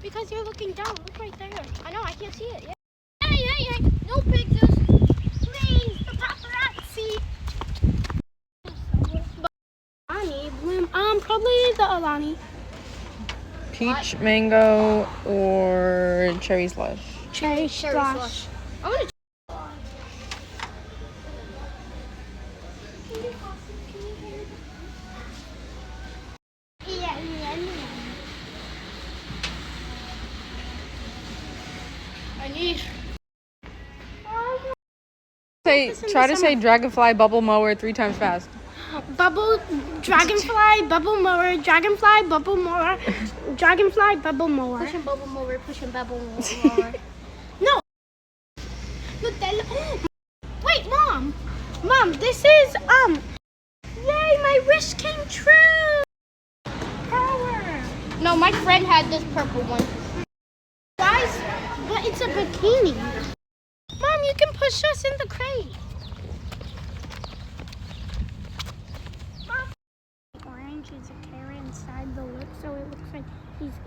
Because you're looking down. Look right there. I know, I can't see it. Yeah. Hey. No pictures. Please, the paparazzi. Alani, probably the Alani. Peach, mango, or cherry slush? Cherry slush. I want to. I need. Try to say dragonfly bubble mower 3 times fast. Dragonfly, bubble mower, dragonfly, bubble mower, dragonfly, bubble mower. Pushing bubble mower, mower. No. Nutella. Wait, Mom, this is, yay, my wish came true. Power. No, my friend had this purple one. Guys, but it's a bikini. Mom, you can push us in the crate. Orange is a carrot inside the lip, so it looks like he's eating.